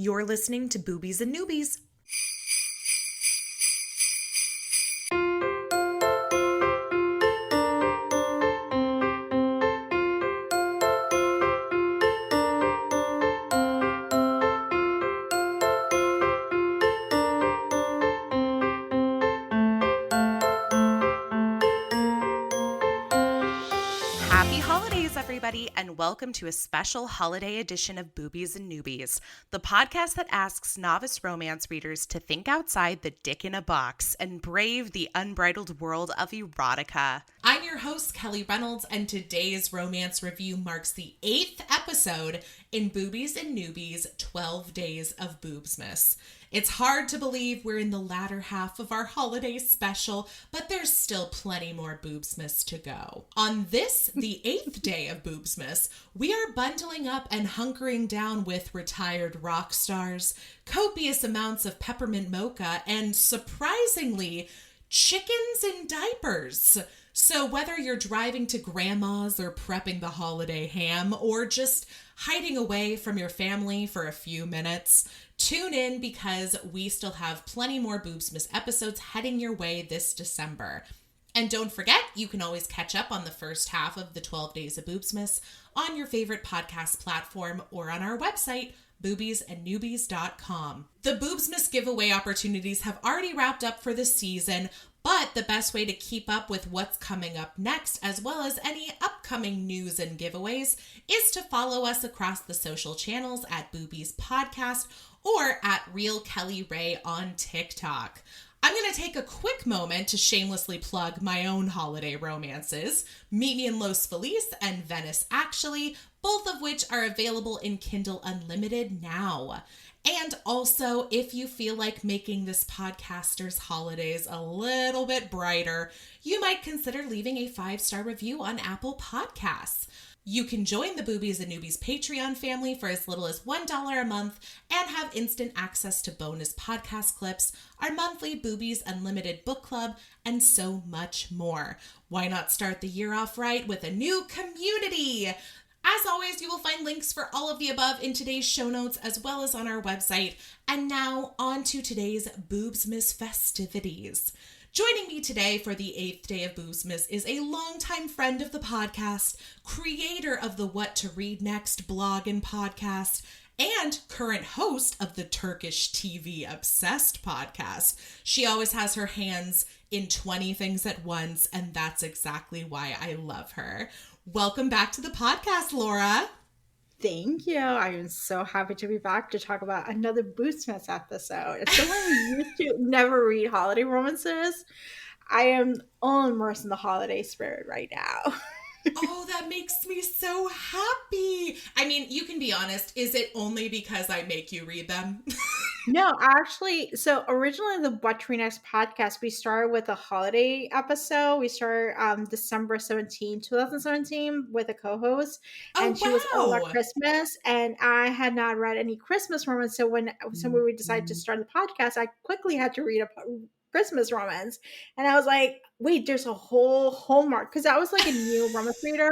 You're listening to Boobies and Newbies. And welcome to a special holiday edition of Boobies and Newbies, the podcast that asks novice romance readers to think outside the dick in a box and brave the unbridled world of erotica. I'm your host, Kelly Reynolds, and today's romance review marks the 8th episode in Boobies and Newbies 12 Days of Boobsmas. It's hard to believe we're in the latter half of our holiday special, but there's still plenty more Boobsmas to go. On this, the 8th day of Boobsmas, we are bundling up and hunkering down with retired rock stars, copious amounts of peppermint mocha, and surprisingly, chickens in diapers. So whether you're driving to grandma's or prepping the holiday ham or just hiding away from your family for a few minutes, tune in because we still have plenty more Boobsmas episodes heading your way this December. And don't forget, you can always catch up on the first half of the 12 Days of Boobsmas on your favorite podcast platform or on our website, boobiesandnewbies.com. The Boobsmas giveaway opportunities have already wrapped up for the season, but the best way to keep up with what's coming up next, as well as any upcoming news and giveaways, is to follow us across the social channels at Boobies Podcast or at Real Kelly Ray on TikTok. I'm going to take a quick moment to shamelessly plug my own holiday romances, Meet Me in Los Feliz and Venice Actually, both of which are available in Kindle Unlimited now. And also, if you feel like making this podcaster's holidays a little bit brighter, you might consider leaving a 5-star review on Apple Podcasts. You can join the Boobies and Newbies Patreon family for as little as $1 a month and have instant access to bonus podcast clips, our monthly Boobies Unlimited book club, and so much more. Why not start the year off right with a new community? As always, you will find links for all of the above in today's show notes as well as on our website. And now on to today's Boobsmas festivities. Joining me today for the 8th day of Boobsmas is a longtime friend of the podcast, creator of the What to Read Next blog and podcast, and current host of the Turkish TV Obsessed podcast. She always has her hands in 20 things at once, and that's exactly why I love her. Welcome back to the podcast, Laura. Thank you. I am so happy to be back to talk about another Boobsmas episode. As someone who used to never read holiday romances, I am all immersed in the holiday spirit right now. Oh, that makes me so happy. I mean, you can be honest. Is it only because I make you read them? No, actually, so originally the What to Read Next podcast, we started with a holiday episode. We started December 17, 2017 with a co-host. And she was all about Christmas. And I had not read any Christmas romance. So when we decided to start the podcast, I quickly had to read a Christmas romance. And I was like, wait, there's a whole Hallmark. Because I was like a new romance reader.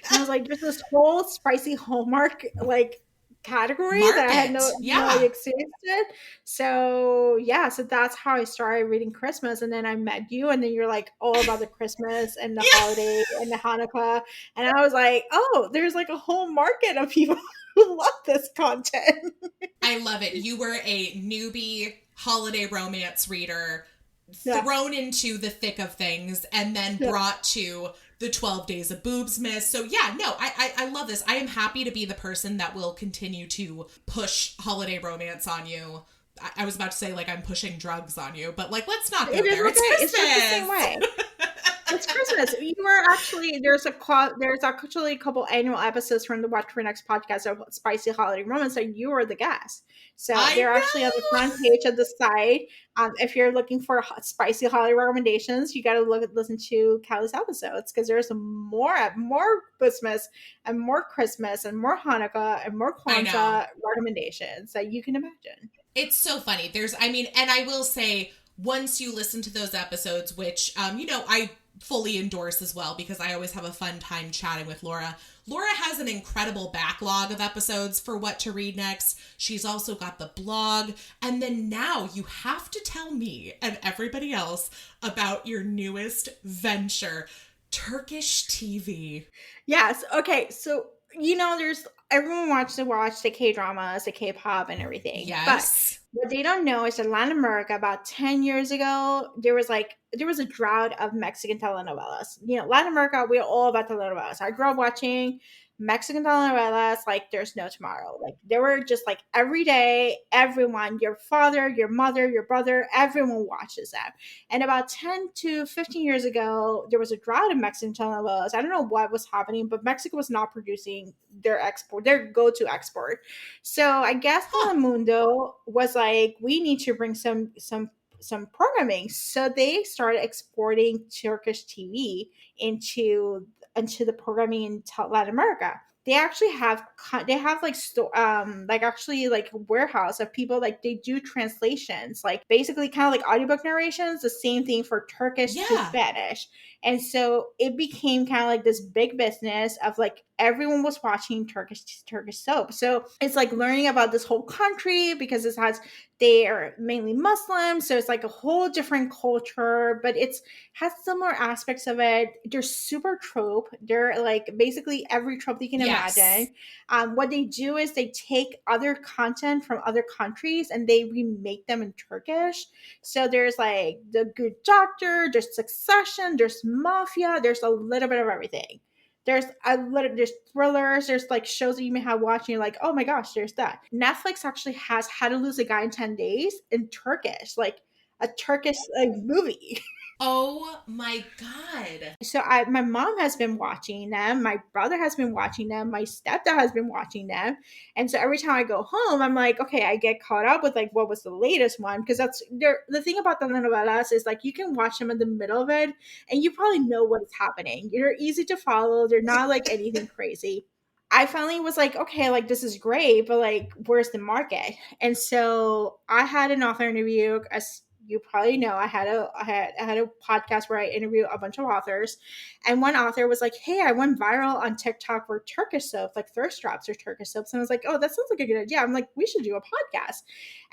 And I was like, there's this whole spicy Hallmark, like, category that I had no idea existed. So that's how I started reading Christmas. And then I met you, and then you're like all about the Christmas and the holiday and the Hanukkah. And I was like, oh, there's like a whole market of people who love this content. I love it. You were a newbie holiday romance reader thrown into the thick of things and then brought to the 12 Days of Boobsmas. So I love this. I am happy to be the person that will continue to push holiday romance on you. I was about to say like I'm pushing drugs on you, but like let's not go there. It's Christmas. It's just the same way. It's Christmas. You were actually there's actually a couple annual episodes from the What to Read Next podcast of spicy holiday romance, so you were the guest. So they're actually on the front page of the site. If you're looking for spicy holiday recommendations, you got to listen to Kelly's episodes because there's more Boobsmas and more Christmas and more Hanukkah and more Kwanzaa recommendations that you can imagine. It's so funny. And I will say, once you listen to those episodes, which I fully endorse as well, because I always have a fun time chatting with Laura. Laura has an incredible backlog of episodes for what to read next. She's also got the blog. And then now you have to tell me and everybody else about your newest venture, Turkish TV. Yes. Okay. So, there's everyone wants to watch the K-dramas, the K-pop and everything. Yes. But what they don't know is that Latin America, about 10 years ago, there was a drought of Mexican telenovelas. Latin America, we're all about telenovelas. I grew up watching Mexican telenovelas like there's no tomorrow. Like they were just like every day, everyone, your father, your mother, your brother, everyone watches them. And about 10 to 15 years ago, there was a drought of Mexican telenovelas. I don't know what was happening, but Mexico was not producing their go-to export. So I guess Telemundo was like, we need to bring some programming. So they started exporting Turkish TV into the programming in Latin America. They actually have actually like a warehouse of people, like they do translations, like basically kind of like audiobook narrations, the same thing for Turkish to Spanish. And so it became kind of like this big business of like everyone was watching Turkish soap. So it's like learning about this whole country because they are mainly Muslim, so it's like a whole different culture, but it's has similar aspects of it. They're super trope. They're like basically every trope you can imagine. What they do is they take other content from other countries and they remake them in Turkish. So there's like The Good Doctor, there's Succession, there's Mafia, there's a little bit of everything. There's thrillers, there's like shows that you may have watched and you're like, oh my gosh, there's that. Netflix actually has How to Lose a Guy in 10 Days in Turkish, like a Turkish movie. Oh my God. So my mom has been watching them. My brother has been watching them. My stepdad has been watching them. And so every time I go home, I'm like, okay, I get caught up with like what was the latest one. Because the thing about the novelas is like you can watch them in the middle of it and you probably know what is happening. They're easy to follow. They're not like anything crazy. I finally was like, okay, like this is great, but like, where's the market? And so I had an author interview. As you probably know, I had a podcast where I interview a bunch of authors, and one author was like, hey, I went viral on TikTok for Turkish soaps, like thirst traps or Turkish soaps. And I was like, oh, that sounds like a good idea. I'm like, we should do a podcast.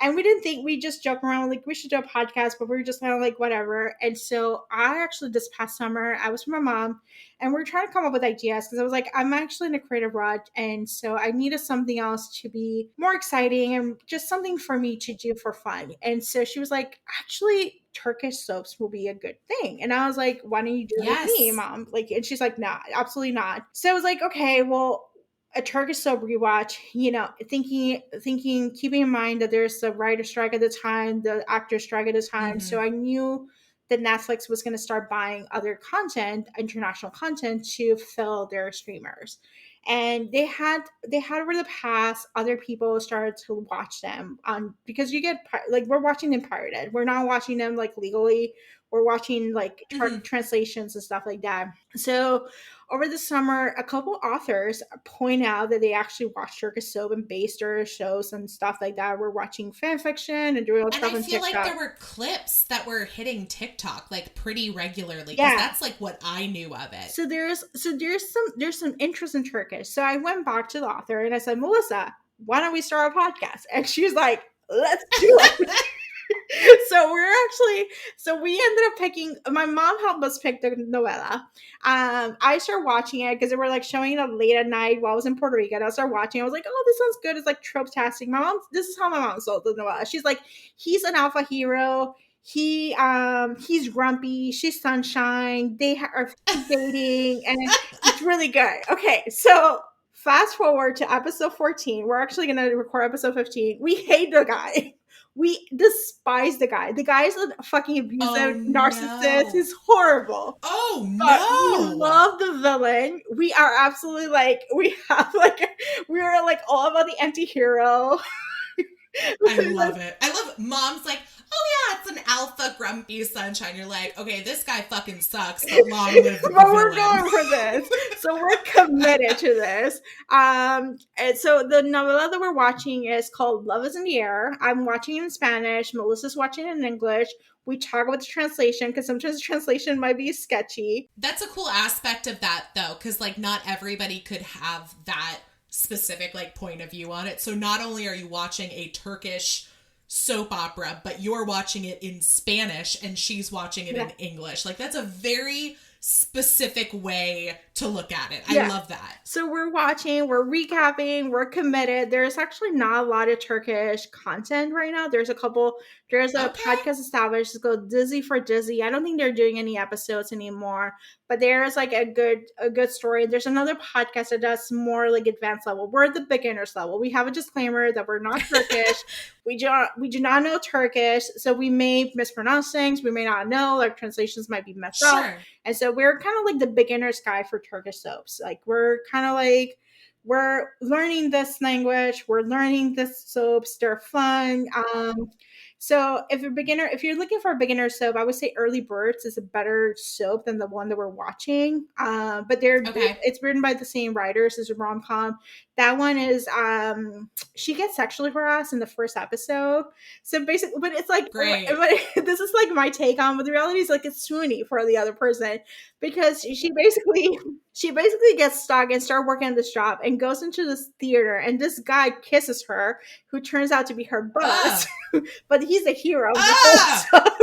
And we just joke around like we should do a podcast, but we were just kind of like whatever. And so I actually this past summer I was with my mom and we are trying to come up with ideas because I was like, I'm actually in a creative rut, and so I needed something else to be more exciting and just something for me to do for fun. And so she was like, actually, Turkish soaps will be a good thing. And I was like, why don't you do it with me, mom? Like, and she's like, nah, absolutely not. So I was like, okay, well, a Turkish soap rewatch, thinking, keeping in mind that there's the writer strike at the time, the actor strike at the time. Mm-hmm. So I knew that Netflix was going to start buying other content, international content, to fill their streamers. And they had over the past, other people started to watch them because you get like, we're watching them pirated. We're not watching them like legally. We're watching like translations and stuff like that. So over the summer, a couple authors point out that they actually watch Turkish soap and based their shows and stuff like that. We're watching fan fiction and doing all stuff on TikTok. And I feel like there were clips that were hitting TikTok like pretty regularly. Yeah, that's like what I knew of it. So there's some interest in Turkish. So I went back to the author and I said, Melissa, why don't we start a podcast? And she was like, let's do it. So we ended up picking, my mom helped us pick the novella. I started watching it because they were like showing it late at night while I was in Puerto Rico. And I started watching it. I was like, oh, this sounds good. It's like trope-tastic. This is how my mom sold the novella. She's like, he's an alpha hero. He's grumpy. She's sunshine. They are dating and it's really good. Okay. So fast forward to episode 14. We're actually going to record episode 15. We hate the guy. We despise the guy. The guy's a fucking abusive narcissist. He's horrible. Oh, no. But we love the villain. We are absolutely like, we are like all about the anti-hero. I love it. I love mom's like, oh yeah, that's an alpha grumpy sunshine. You're like, okay, this guy fucking sucks, but long live the But we're villain. going for this. So we're committed to this. And so the novella that we're watching is called Love is in the Air. I'm watching it in Spanish. Melissa's watching it in English. We talk about the translation because sometimes the translation might be sketchy. That's a cool aspect of that, though, because, like, not everybody could have that specific, like, point of view on it. So not only are you watching a Turkish soap opera, but you're watching it in Spanish and she's watching it in English. Like, that's a very specific way to look at it. I love that. So we're watching, we're recapping, we're committed. There's actually not a lot of Turkish content right now. There's a podcast established. It's called Dizzy for Dizzy. I don't think they're doing any episodes anymore, but there's like a good story. There's another podcast that does more like advanced level. We're at the beginners level. We have a disclaimer that we're not Turkish. We do not know Turkish, so we may mispronounce things. We may not know. Our translations might be messed up. And so we're kind of like the beginner's guide for Turkish soaps. Like we're kind of like, we're learning this language. We're learning this soaps. They're fun. So if you're looking for a beginner soap, I would say Early Birds is a better soap than the one that we're watching. But it's written by the same writers as a rom-com. That one is she gets sexually harassed in the first episode. So basically, but it's like great. But this is like my take on, but the reality is like it's swoony for the other person because she basically gets stuck and starts working at this job and goes into this theater and this guy kisses her who turns out to be her boss. But he's a hero of the whole stuff.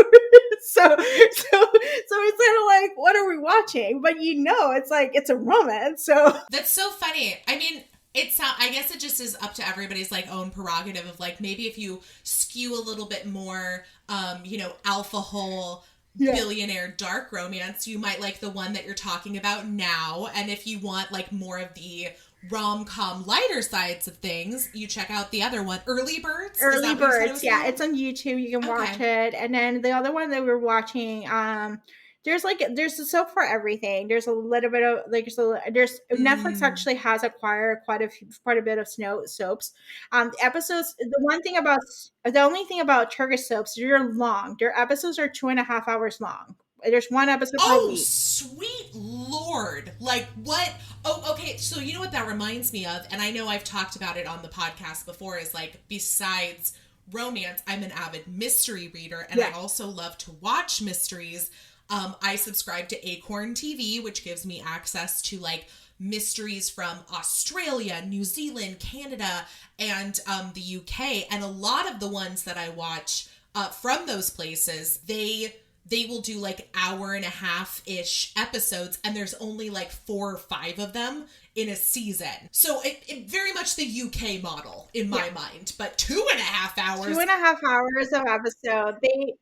So it's kind of like, what are we watching? But it's like, it's a romance. So that's so funny. I mean, I guess it just is up to everybody's like own prerogative of like, maybe if you skew a little bit more, alpha hole, billionaire dark romance, you might like the one that you're talking about now. And if you want like more of the rom-com lighter sides of things, you check out the other one, Early Birds. It's on YouTube. You can watch it. And then the other one that we're watching, there's a soap for everything. There's a little bit of Netflix actually has acquired quite a bit of soaps. Episodes. The only thing about Turkish soaps, they're long. Their episodes are 2.5 hours long. There's one episode per week. Sweet Lord. Like what? Oh, okay. So you know what that reminds me of? And I know I've talked about it on the podcast before is like, besides romance, I'm an avid mystery reader and I also love to watch mysteries. I subscribe to Acorn TV, which gives me access to like mysteries from Australia, New Zealand, Canada, and the UK. And a lot of the ones that I watch from those places, they will do like 1.5-ish episodes and there's only like 4 or 5 of them in a season. So it very much the UK model in my mind, but 2.5 hours. 2.5 hours of episode. They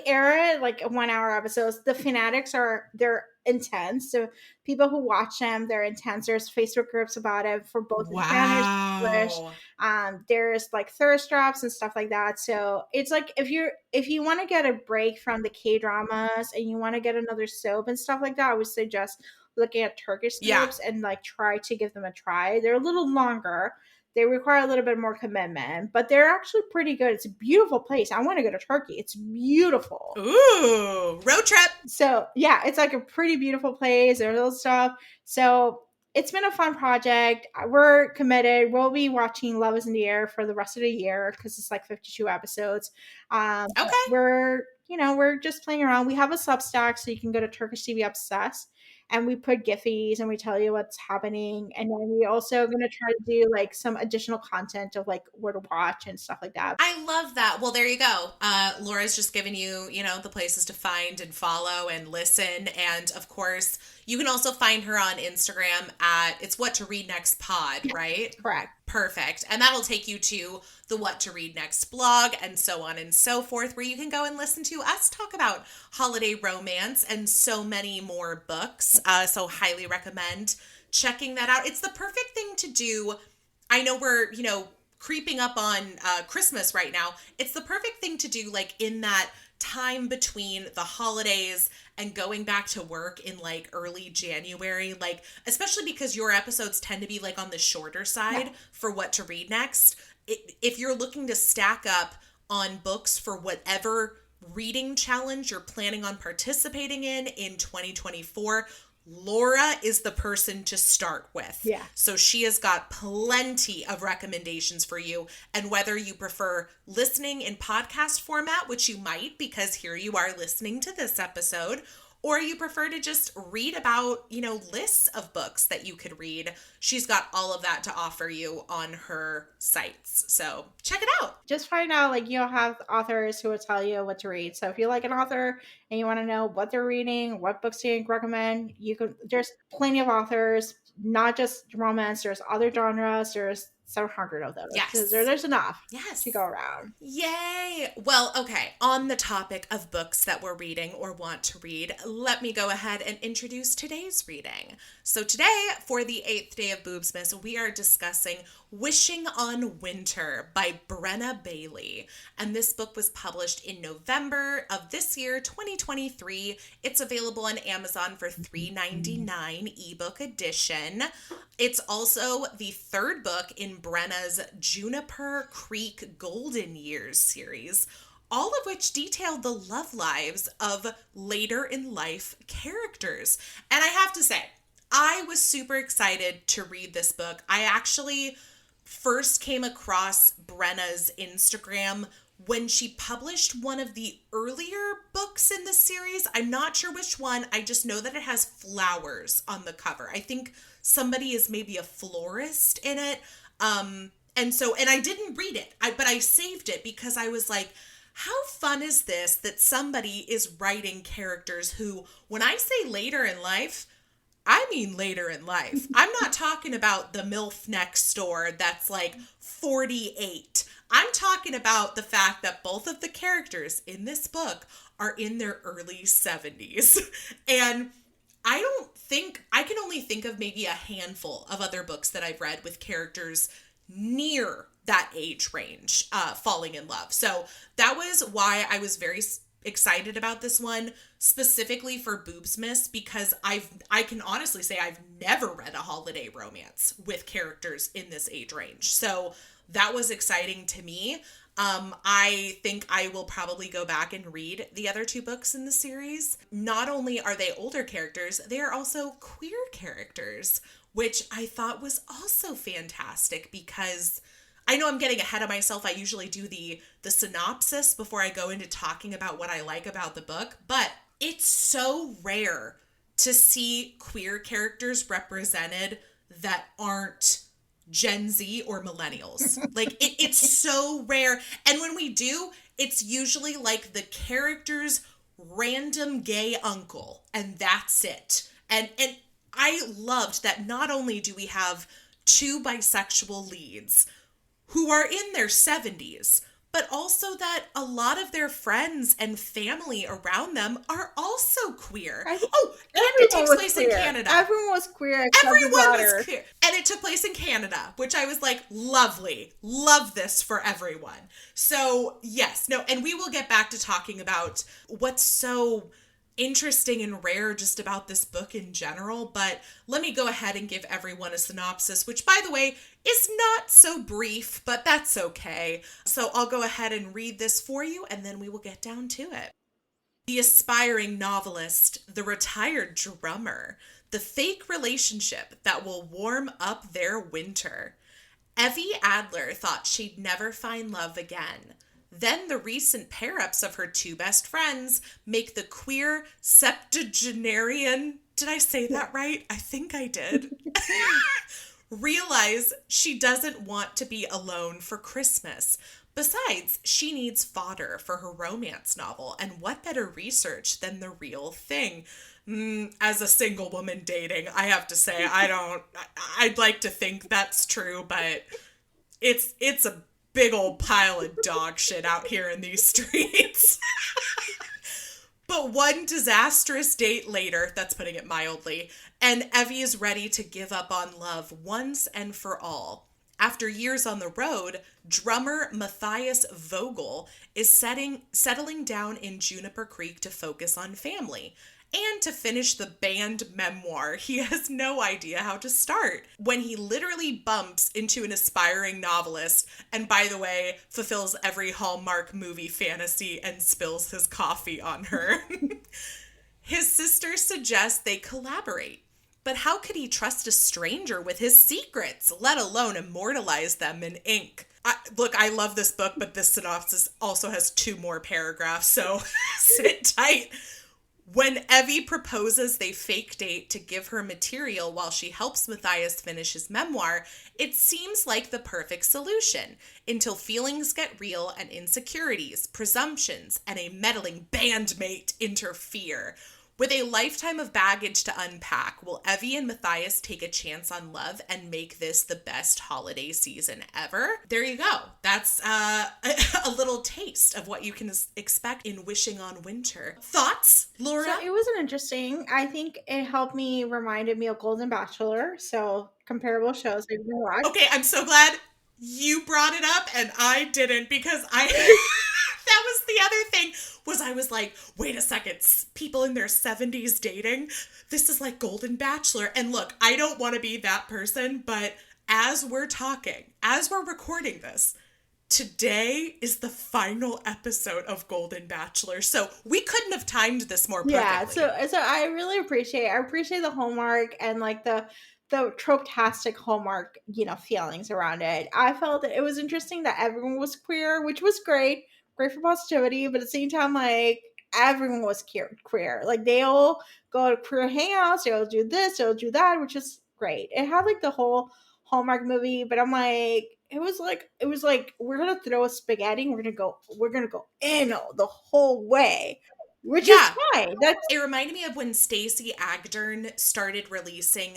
air it like 1 hour episodes. The fanatics they're intense. So people who watch them, they're intense. There's Facebook groups about it for both Spanish and English. There's like thirst traps and stuff like that. So it's like if you want to get a break from the K-dramas and you want to get another soap and stuff like that, I would suggest looking at Turkish soaps and like try to give them a try. They're a little longer. They require a little bit more commitment, but they're actually pretty good. It's a beautiful place. I want to go to Turkey. It's beautiful. Ooh, road trip. So yeah, it's like a pretty beautiful place. There's all stuff. So it's been a fun project. We're committed. We'll be watching Love is in the Air for the rest of the year because it's like 52 episodes. We're just playing around. We have a Substack, so you can go to Turkish TV Obsessed. And we put Giphies and we tell you what's happening. And then we also going to try to do like some additional content of like where to watch and stuff like that. I love that. Well, there you go. Laura's just given you, the places to find and follow and listen. And of course, you can also find her on Instagram at It's What to Read Next Pod, right? Correct. Perfect. And that'll take you to the What to Read Next blog and so on and so forth, where you can go and listen to us talk about holiday romance and so many more books. So highly recommend checking that out. It's the perfect thing to do. I know we're, creeping up on Christmas right now. It's the perfect thing to do like in that time between the holidays and going back to work in like early January, like especially because your episodes tend to be like on the shorter side for what to read next. If you're looking to stack up on books for whatever reading challenge you're planning on participating in 2024, Laura is the person to start with. Yeah. So she has got plenty of recommendations for you. And whether you prefer listening in podcast format, which you might because here you are listening to this episode, or you prefer to just read about, lists of books that you could read, she's got all of that to offer you on her sites. So check it out. Just find out, you'll have authors who will tell you what to read. So if you like an author and you want to know what they're reading, what books you recommend, there's plenty of authors, not just romance. There's other genres. There's 700 of those. Yes. There's enough yes. to go around. Yay! Well, okay, on the topic of books that we're reading or want to read, let me go ahead and introduce today's reading. So today, for the 8th day of Boobsmas, we are discussing Wishing on Winter by Brenna Bailey. And this book was published in November of this year, 2023. It's available on Amazon for $3.99 ebook edition. It's also the third book in Brenna's Juniper Creek Golden Years series, all of which detail the love lives of later in life characters. And I have to say, I was super excited to read this book. I actually first came across Brenna's Instagram when she published one of the earlier books in the series. I'm not sure which one. I just know that it has flowers on the cover. I think somebody is maybe a florist in it. And I didn't read it, but I saved it because I was like, how fun is this that somebody is writing characters who, when I say later in life, I mean later in life. I'm not talking about the MILF next door that's 48. I'm talking about the fact that both of the characters in this book are in their early 70s. And I can only think of maybe a handful of other books that I've read with characters near that age range falling in love. So that was why I was very excited about this one, specifically for Boobsmas, because I can honestly say I've never read a holiday romance with characters in this age range. So that was exciting to me. I think I will probably go back and read the other two books in the series. Not only are they older characters, they are also queer characters, which I thought was also fantastic because I know I'm getting ahead of myself. I usually do the synopsis before I go into talking about what I like about the book, but it's so rare to see queer characters represented that aren't Gen Z or millennials. It's so rare. And when we do, it's usually the character's random gay uncle, and that's it. And I loved that not only do we have two bisexual leads who are in their 70s, but also that a lot of their friends and family around them are also queer. And it takes place in Canada. Everyone was queer except the daughter. Was queer. And it took place in Canada, which I was like, lovely. Love this for everyone. So yes, no, and we will get back to talking about what's so interesting and rare just about this book in general, but let me go ahead and give everyone a synopsis, which, by the way, is not so brief, but that's okay. So I'll go ahead and read this for you, and then we will get down to it. The aspiring novelist, the retired drummer, the fake relationship that will warm up their winter. Evvie Adler thought she'd never find love again. Then the recent pair-ups of her two best friends make the queer septuagenarian, did I say that right? I think I did. Realize she doesn't want to be alone for Christmas. Besides, she needs fodder for her romance novel, and what better research than the real thing? As a single woman dating, I have to say, I'd like to think that's true, but it's a big old pile of dog shit out here in these streets. But one disastrous date later, that's putting it mildly, and Evvie is ready to give up on love once and for all. After years on the road, drummer Matthias Vogel is settling down in Juniper Creek to focus on family. and to finish the banned memoir. He has no idea how to start when he literally bumps into an aspiring novelist and, by the way, fulfills every Hallmark movie fantasy and spills his coffee on her. His sister suggests they collaborate. But how could he trust a stranger with his secrets, let alone immortalize them in ink? Look, I love this book, but this synopsis also has 2 more paragraphs, so sit tight. When Evvie proposes they fake date to give her material while she helps Matthias finish his memoir, it seems like the perfect solution, until feelings get real and insecurities, presumptions, and a meddling bandmate interfere. With a lifetime of baggage to unpack, will Evvie and Matthias take a chance on love and make this the best holiday season ever? There you go. That's a little taste of what you can expect in Wishing on Winter. Thoughts, Laura? So it was an interesting. I think it reminded me of Golden Bachelor. So comparable shows I've been watching. Okay, I'm so glad you brought it up and I didn't, because I that was the other thing, was I was like, wait a second, people in their 70s dating? This is like Golden Bachelor. And look, I don't want to be that person, but as we're recording this, today is the final episode of Golden Bachelor. So we couldn't have timed this more perfectly. Yeah, so I really appreciate the Hallmark and like the trope-tastic Hallmark, feelings around it. I felt that it was interesting that everyone was queer, which was great for positivity, but at the same time, like, everyone was queer. Like, they all go to queer hangouts, they'll do this, they'll do that, which is great. It had like the whole Hallmark movie, but I'm like, it was like we're gonna throw a spaghetti, we're gonna go in the whole way. Which is fine. It reminded me of when Stacey Agdern started releasing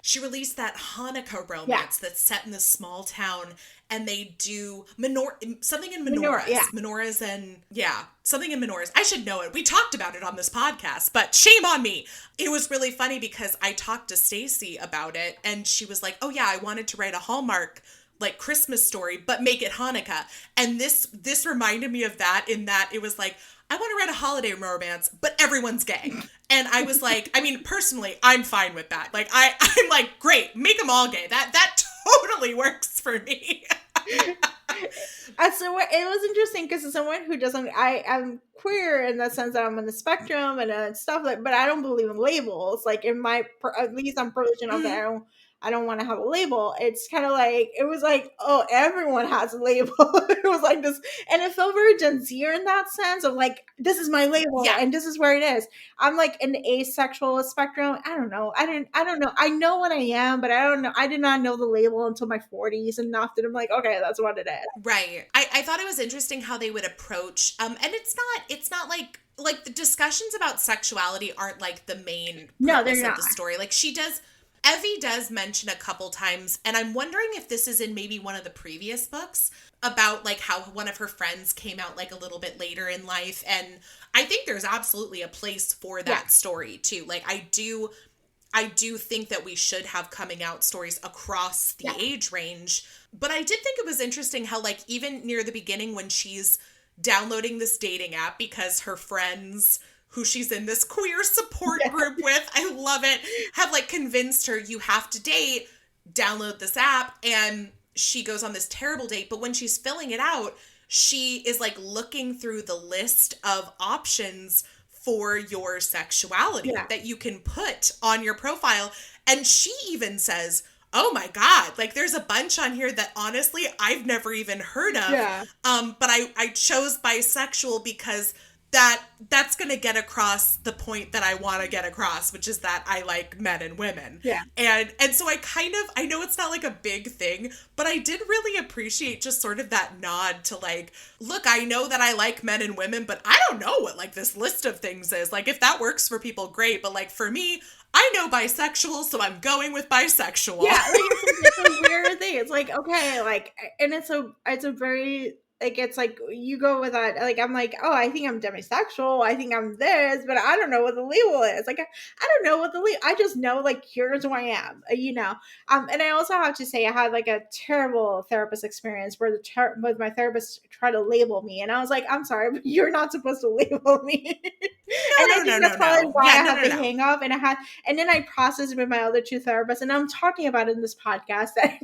she released that Hanukkah romance that's set in this small town, and they do something in menorahs. Menorahs and something in menorahs. I should know it. We talked about it on this podcast, but shame on me. It was really funny because I talked to Stacey about it, and she was like, "Oh yeah, I wanted to write a Hallmark like Christmas story, but make it Hanukkah." And this reminded me of that, in that it was like, I want to write a holiday romance, but everyone's gay. And I was like, I mean, personally, I'm fine with that. Like, I'm like, great, make them all gay. That totally works for me. So it was interesting because as someone who doesn't, I'm queer in the sense that I'm on the spectrum and stuff like, but I don't believe in labels. Like at least I'm privileged enough that I don't want to have a label. It's kind of like, it was like, oh, everyone has a label. It was like this, and it felt very Gen Zer in that sense of like, this is my label and this is where it is. I'm like an asexual spectrum. I don't know. I don't know. I know what I am, but I don't know. I did not know the label until my 40s enough that I'm like, okay, that's what it is. Right. I thought it was interesting how they would approach, and it's not like the discussions about sexuality aren't like the main purpose of the story. Like Evvie does mention a couple times, and I'm wondering if this is in maybe one of the previous books, about like how one of her friends came out like a little bit later in life. And I think there's absolutely a place for that story too. Like I do think that we should have coming out stories across the age range. But I did think it was interesting how like even near the beginning when she's downloading this dating app because her friends who she's in this queer support group with, I love it, have like convinced her, you have to date, download this app, and she goes on this terrible date. But when she's filling it out, she is like looking through the list of options for your sexuality that you can put on your profile. And she even says, oh my God, like there's a bunch on here that honestly I've never even heard of. But I chose bisexual because that's going to get across the point that I want to get across, which is that I like men and women. And so I know it's not like a big thing, but I did really appreciate just sort of that nod to like, look, I know that I like men and women, but I don't know what like this list of things is. Like if that works for people, great. But like for me, I know bisexual, so I'm going with bisexual. Yeah, like it's a weird thing. It's like, okay, like, and it's a very, like, it's like, you go with that, like, I'm like, oh, I think I'm demisexual, I think I'm this, but I don't know what the label is. Like, I don't know what the label, I just know, like, here's who I am, you know? And I also have to say, I had, like, a terrible therapist experience where my therapist tried to label me, and I was like, I'm sorry, but you're not supposed to label me. And I think that's probably why I have the no. hang up, and then I processed it with my other two therapists, and I'm talking about it in this podcast that,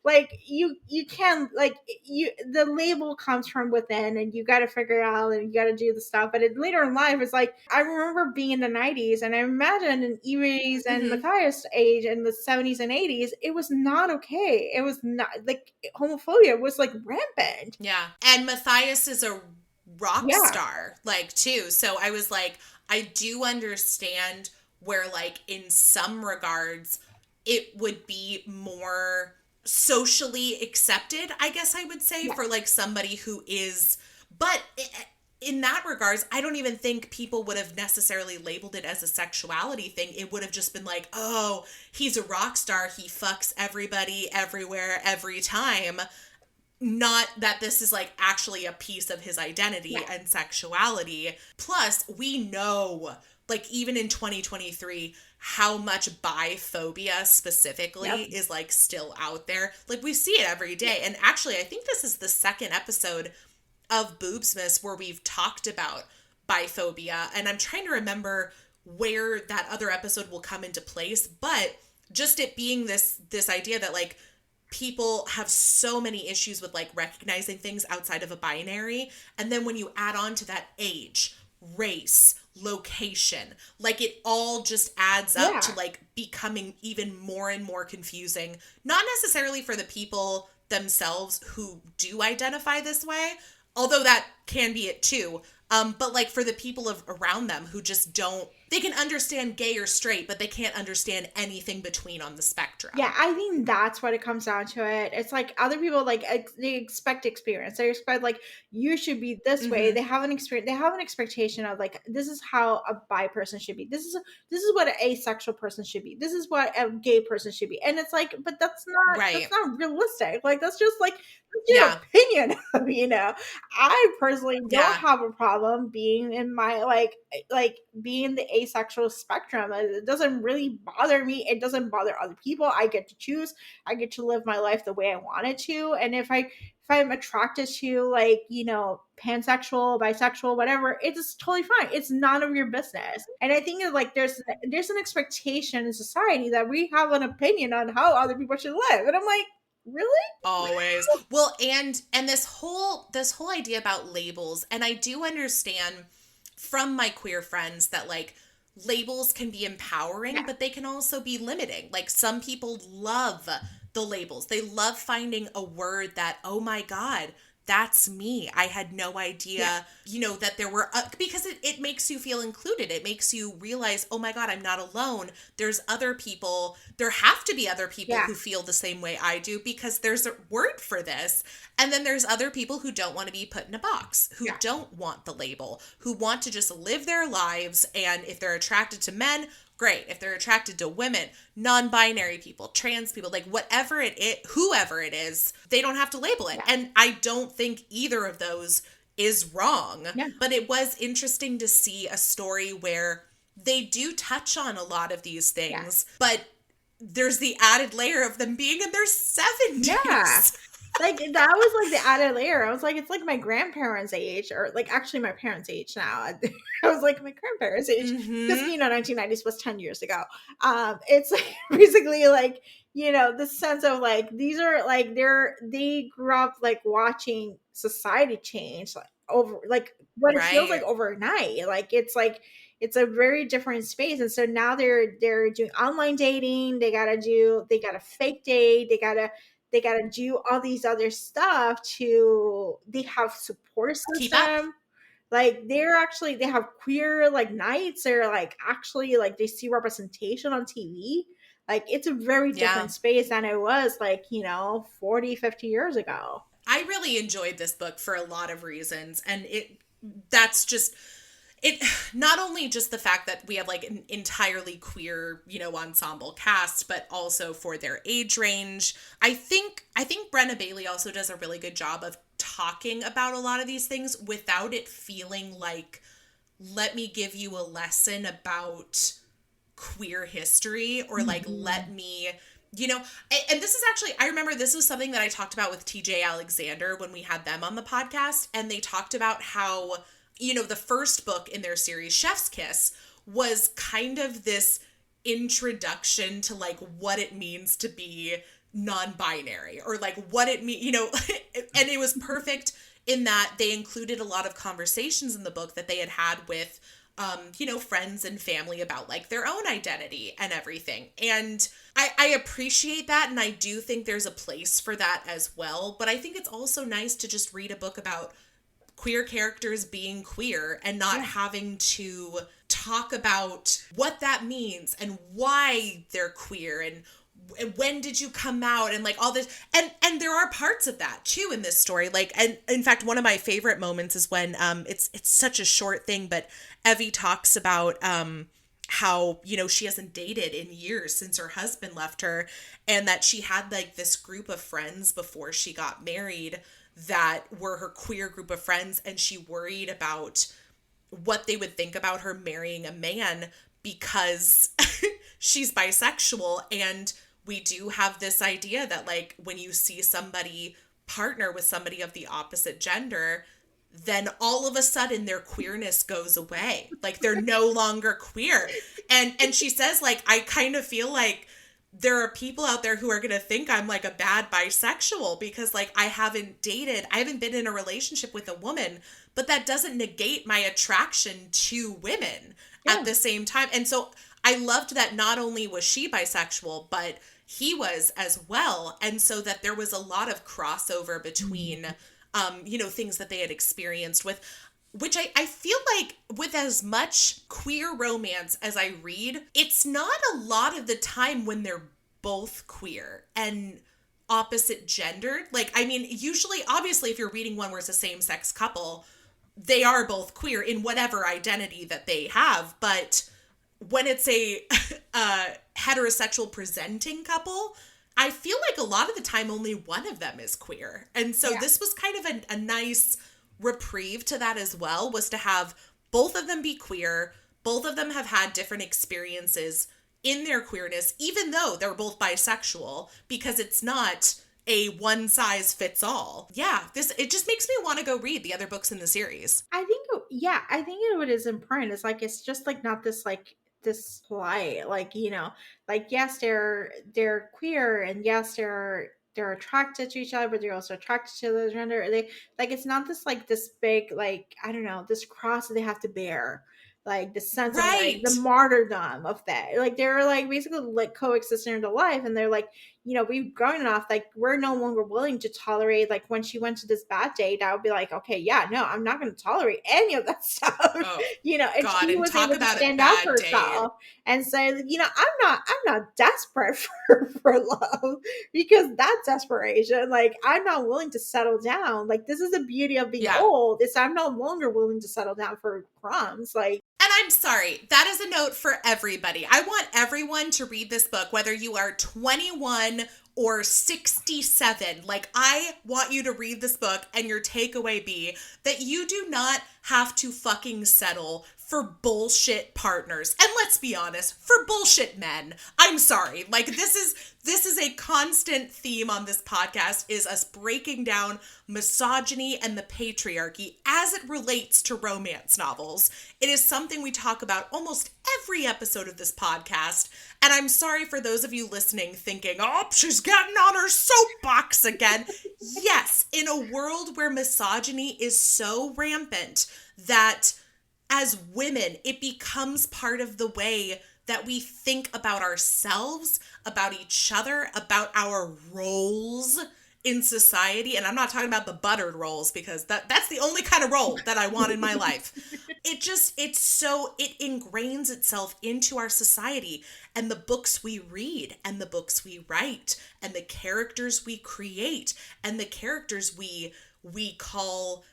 like you can, like, the label comes from within, and you got to figure it out, and you got to do the stuff. But later in life, it's like, I remember being in the 90s, and I imagine in Evvie's and Matthias' age in the 70s and 80s, it was not okay. It was not, like, homophobia was like rampant. Yeah. And Matthias is a rock star, like, too. So I was like, I do understand where, like, in some regards, it would be more socially accepted, I guess I would say, for, like, somebody who is, but in that regards, I don't even think people would have necessarily labeled it as a sexuality thing. It would have just been like, oh, he's a rock star. He fucks everybody, everywhere, every time. Not that this is, like, actually a piece of his identity and sexuality. Plus, we know, like, even in 2023, how much biphobia specifically is, like, still out there. Like, we see it every day. And actually, I think this is the second episode of Boobsmas where we've talked about biphobia. And I'm trying to remember where that other episode will come into place. But just it being this idea that, like, people have so many issues with, like, recognizing things outside of a binary. And then when you add on to that age, race, location, like, it all just adds up to, like, becoming even more and more confusing. Not necessarily for the people themselves who do identify this way, although that can be it too. But, like, for the people around them who just don't, they can understand gay or straight, but they can't understand anything between on the spectrum. Yeah, I think that's what it comes down to it. It's like other people, like, they expect experience. They expect, like, you should be this way. They have an experience. They have an expectation of, like, this is how a bi person should be. This is what an asexual person should be. This is what a gay person should be. And it's like, but that's not realistic. Like, that's just, like, your opinion. I personally don't have a problem being in my, like being the asexual spectrum. It doesn't really bother me. It doesn't bother other people. I get to choose. I get to live my life the way I want it to. And if I'm attracted to, like, pansexual, bisexual, whatever, it's totally fine. It's none of your business. And I think that, like, there's an expectation in society that we have an opinion on how other people should live. And I'm like, really? Always. Well, and this whole idea about labels, and I do understand from my queer friends that, like, labels can be empowering, but they can also be limiting. Like, some people love the labels. They love finding a word that, oh my God, that's me. I had no idea, that there were, because it makes you feel included. It makes you realize, oh my God, I'm not alone. There's other people. There have to be other people who feel the same way I do, because there's a word for this. And then there's other people who don't want to be put in a box, who don't want the label, who want to just live their lives. And if they're attracted to men, great. If they're attracted to women, non-binary people, trans people, like, whatever it is, whoever it is, they don't have to label it. And I don't think either of those is wrong. But it was interesting to see a story where they do touch on a lot of these things, but there's the added layer of them being in their 70s. Like, that was, like, the added layer. I was like, it's like my grandparents' age, or, like, actually my parents' age now. I was like, my grandparents' age, because 1990s was 10 years ago. It's like, basically, like, the sense of, like, these are, like, they grew up, like, watching society change, like, over, like, what it feels like overnight. Like, it's a very different space. And so now they're doing online dating. They gotta fake date. They gotta do all these other stuff they have support system. Like, they have queer, like, nights, or, like, actually, like, they see representation on TV. Like, it's a very different space than it was, like, 40, 50 years ago. I really enjoyed this book for a lot of reasons. And that's just, it, not only just the fact that we have, like, an entirely queer, ensemble cast, but also for their age range. I think Brenna Bailey also does a really good job of talking about a lot of these things without it feeling like, let me give you a lesson about queer history, or like, let me, and this is actually, I remember this was something that I talked about with TJ Alexander when we had them on the podcast, and they talked about how the first book in their series, Chef's Kiss, was kind of this introduction to like what it means to be non-binary, or like what it means, and it was perfect in that they included a lot of conversations in the book that they had with friends and family about like their own identity and everything. And I appreciate that. And I do think there's a place for that as well. But I think it's also nice to just read a book about queer characters being queer and not having to talk about what that means and why they're queer and when did you come out and like all this. And there are parts of that too in this story. Like, and in fact, one of my favorite moments is when it's such a short thing, but Evvie talks about how, she hasn't dated in years since her husband left her, and that she had like this group of friends before she got married that were her queer group of friends, and she worried about what they would think about her marrying a man because she's bisexual. And we do have this idea that like when you see somebody partner with somebody of the opposite gender, then all of a sudden their queerness goes away. Like they're no longer queer. And she says like, I kind of feel like there are people out there who are going to think I'm like a bad bisexual because like I haven't been in a relationship with a woman, but that doesn't negate my attraction to women at the same time. And so I loved that not only was she bisexual, but he was as well. And so that there was a lot of crossover between, things that they had experienced with, which I feel like with as much queer romance as I read, it's not a lot of the time when they're both queer and opposite gendered. Like, I mean, usually, obviously, if you're reading one where it's a same-sex couple, they are both queer in whatever identity that they have. But when it's a heterosexual presenting couple, I feel like a lot of the time only one of them is queer. And so this was kind of a nice reprieve to that as well, was to have both of them be queer. Both of them have had different experiences in their queerness, even though they're both bisexual, because it's not a one size fits all. Yeah, it just makes me want to go read the other books in the series. I think what is important is like, it's just like not this like this polite, like, like yes, they're queer, and yes, they're attracted to each other, but they're also attracted to the gender. They like, it's not this big, like, I don't know, this cross that they have to bear, like the sense of like the martyrdom of that. Like they're like basically like coexisting in their life, and they're like, we've grown enough, like we're no longer willing to tolerate, like when she went to this bad date, I would be like, okay, yeah, no, I'm not going to tolerate any of that stuff. Oh, and God, she was able to stand up for herself and say, I'm not desperate for love, because that's desperation. Like I'm not willing to settle down. Like this is the beauty of being old, is I'm no longer willing to settle down for crumbs. Like, and I'm sorry, that is a note for everybody. I want everyone to read this book, whether you are 21 or 67. Like, I want you to read this book and your takeaway be that you do not have to fucking settle for bullshit partners. And let's be honest, for bullshit men. I'm sorry. Like, this is a constant theme on this podcast, is us breaking down misogyny and the patriarchy as it relates to romance novels. It is something we talk about almost every episode of this podcast. And I'm sorry for those of you listening thinking, oh, she's getting on her soapbox again. Yes, in a world where misogyny is so rampant that as women, it becomes part of the way that we think about ourselves, about each other, about our roles in society. And I'm not talking about the buttered roles, because that's the only kind of role that I want in my life. It ingrains itself into our society, and the books we read and the books we write and the characters we create and the characters we call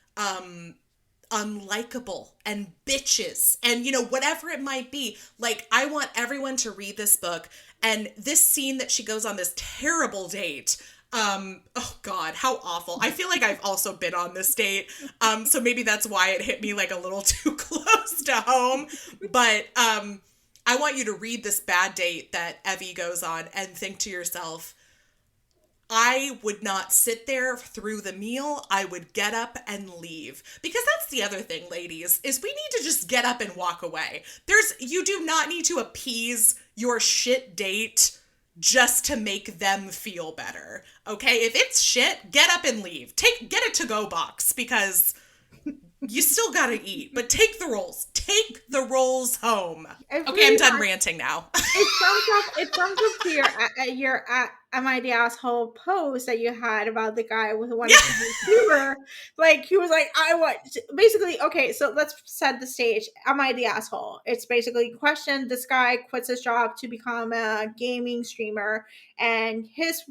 unlikable and bitches and whatever it might be. Like, I want everyone to read this book. And this scene that she goes on this terrible date, oh God, how awful. I feel like I've also been on this date, so maybe that's why it hit me like a little too close to home. But I want you to read this bad date that Evvie goes on and think to yourself, I would not sit there through the meal. I would get up and leave. Because that's the other thing, ladies, is we need to just get up and walk away. You do not need to appease your shit date just to make them feel better. Okay? If it's shit, get up and leave. Get a to-go box, because you still gotta eat, but take the rolls. Take the rolls home. Okay, I'm done ranting now. It sums up to your Am I the Asshole post that you had about the guy with one humor. Like, he was like, basically, okay, so let's set the stage. Am I the asshole? It's basically question. This guy quits his job to become a gaming streamer, and his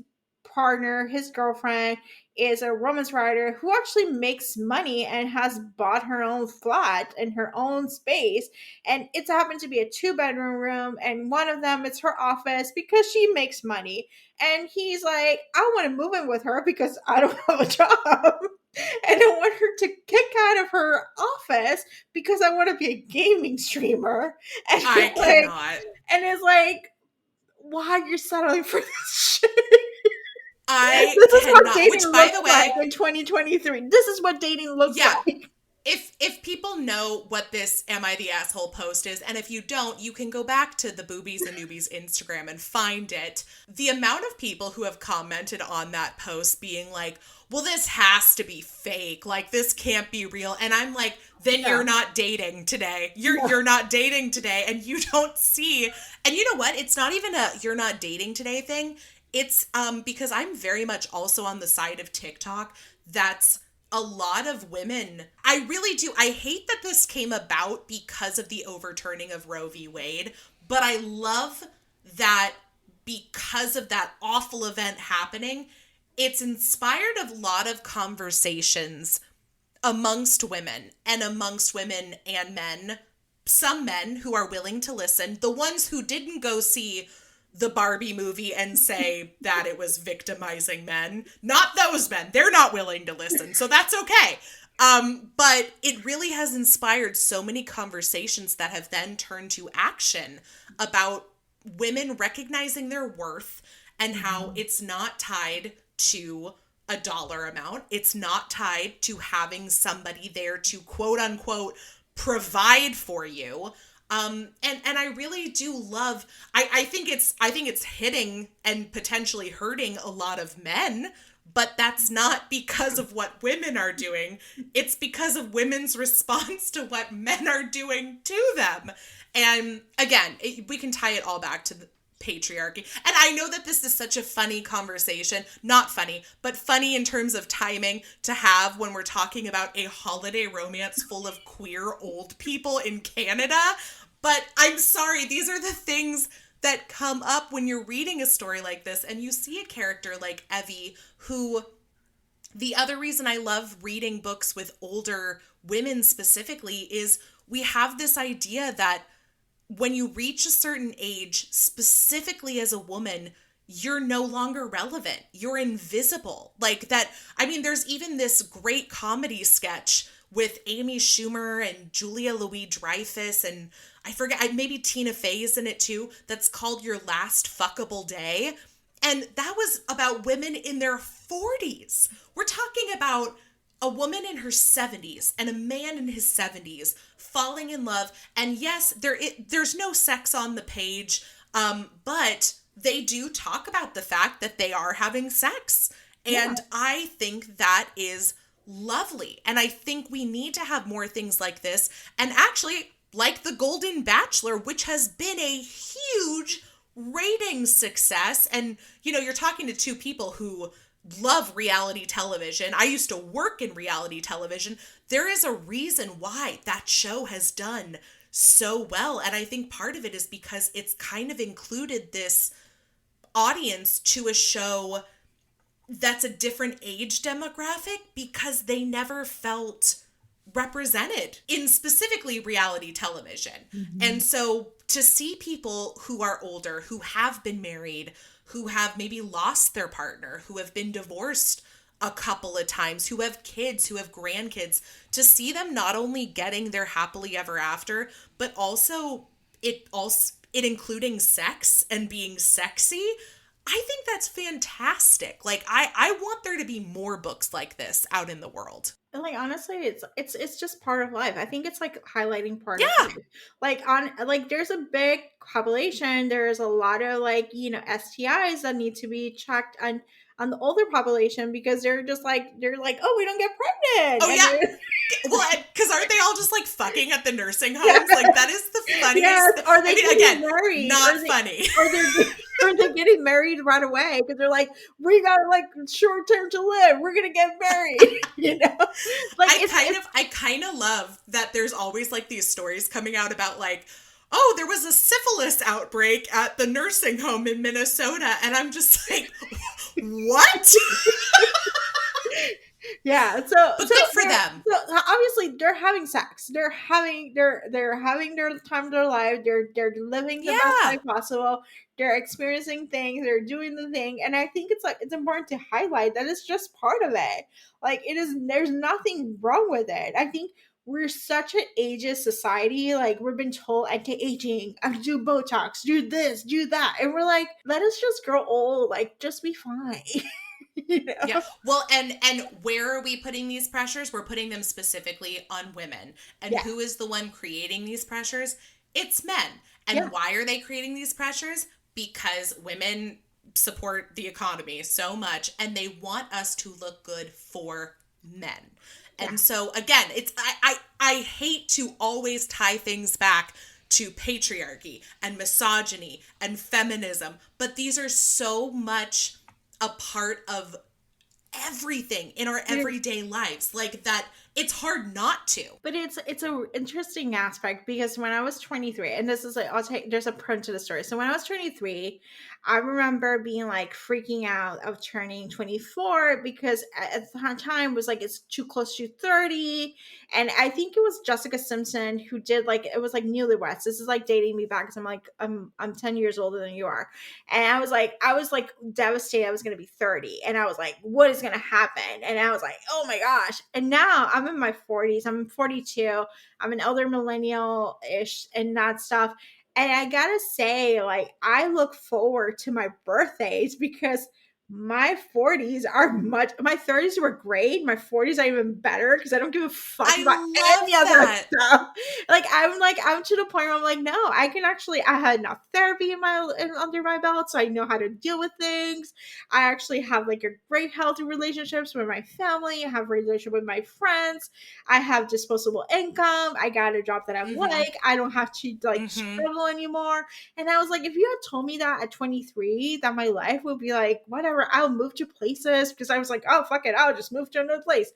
partner, his girlfriend, is a romance writer who actually makes money and has bought her own flat in her own space. And it's happened to be a 2-bedroom room, and one of them is her office because she makes money. And he's like, I want to move in with her because I don't have a job. And I want her to kick out of her office because I want to be a gaming streamer. And I cannot. And it's like, why you're settling for this shit? This is what dating looks like in 2023. This is what dating looks like. If people know what this Am I the Asshole post is, and if you don't, you can go back to the Boobies and Newbies Instagram and find it. The amount of people who have commented on that post being like, well, this has to be fake. Like, this can't be real. And I'm like, then you're not dating today. You're not dating today, and you don't see. And you know what? It's not even a you're not dating today thing. It's because I'm very much also on the side of TikTok that's a lot of women. I really do. I hate that this came about because of the overturning of Roe v. Wade, but I love that because of that awful event happening, it's inspired a lot of conversations amongst women and men, some men who are willing to listen, the ones who didn't go see the Barbie movie and say that it was victimizing men. Not those men. They're not willing to listen, so that's okay. But it really has inspired so many conversations that have then turned to action about women recognizing their worth and how it's not tied to a dollar amount. It's not tied to having somebody there to quote unquote provide for you. And I really do love, I think it's hitting and potentially hurting a lot of men, but that's not because of what women are doing. It's because of women's response to what men are doing to them. And again, we can tie it all back to the patriarchy. And I know that this is such a funny conversation, not funny, but funny in terms of timing to have when we're talking about a holiday romance full of queer old people in Canada. But I'm sorry, these are the things that come up when you're reading a story like this and you see a character like Evvie, who, the other reason I love reading books with older women specifically is we have this idea that when you reach a certain age, specifically as a woman, you're no longer relevant. You're invisible. Like that, I mean, there's even this great comedy sketch with Amy Schumer and Julia Louis-Dreyfus and I forget, maybe Tina Fey's in it too, that's called Your Last Fuckable Day. And that was about women in their 40s. We're talking about a woman in her 70s and a man in his 70s falling in love. And yes, there's no sex on the page, but they do talk about the fact that they are having sex. And I think that is lovely. And I think we need to have more things like this. And actually, like The Golden Bachelor, which has been a huge ratings success. And, you know, you're talking to two people who love reality television. I used to work in reality television. There is a reason why that show has done so well. And I think part of it is because it's kind of included this audience to a show that's a different age demographic because they never felt represented in specifically reality television. And so to see people who are older, who have been married, who have maybe lost their partner, who have been divorced a couple of times, who have kids, who have grandkids, to see them not only getting their happily ever after, but also it including sex and being sexy. I think that's fantastic. Like, I want there to be more books like this out in the world. And like honestly, it's just part of life. I think it's like highlighting part of Yeah. life. Like on like there's a big population. There's a lot of like, you know, STIs that need to be checked on the older population because they're like, oh, we don't get pregnant. Oh, And yeah. Well, because aren't they all just like fucking at the nursing homes? Yeah. Like, that is the funniest. Yes, or they I mean, getting again, married, not funny. or they're getting married right away because they're like, we got like short term to live. We're gonna get married, you know. Like I kind of love that there's always like these stories coming out about like, oh, there was a syphilis outbreak at the nursing home in Minnesota, and I'm just like, what? Yeah, but good for them. So obviously they're having sex. They're having their time of their life. They're living the best life possible. They're experiencing things. They're doing the thing, and I think it's like it's important to highlight that it's just part of it. Like it is. There's nothing wrong with it. I think we're such an ageist society. Like we've been told anti-aging, do Botox, do this, do that, and we're like, let us just grow old. Like just be fine. You know? Yeah. Well, and where are we putting these pressures? We're putting them specifically on women. And who is the one creating these pressures? It's men. And why are they creating these pressures? Because women support the economy so much and they want us to look good for men. And so again, it's I hate to always tie things back to patriarchy and misogyny and feminism, but these are so much a part of everything in our everyday lives, like that it's hard not to. But it's a interesting aspect because when I was 23, and this is like there's a print to the story. So when I was 23, I remember being like freaking out of turning 24 because at the time it was like it's too close to 30, and I think it was Jessica Simpson who did like it was like Newlyweds. This is like dating me back because I'm like I'm 10 years older than you are, and I was like devastated I was gonna be 30, and I was like, what is gonna happen? And I was like, oh my gosh. And now I'm in my 40s. I'm 42. I'm an elder millennial-ish and that stuff. And I gotta say, like, I look forward to my birthdays because my 40s are my 30s were great. My 40s are even better because I don't give a fuck about any other stuff. Like I'm to the point where I'm like, no, I can actually, I had enough therapy under my belt, so I know how to deal with things. I actually have like a great healthy relationships with my family. I have a relationship with my friends. I have disposable income. I got a job that I like. I don't have to like struggle anymore. And I was like, if you had told me that at 23, that my life would be like, whatever, I'll move to places, because I was like, oh, fuck it, I'll just move to another place.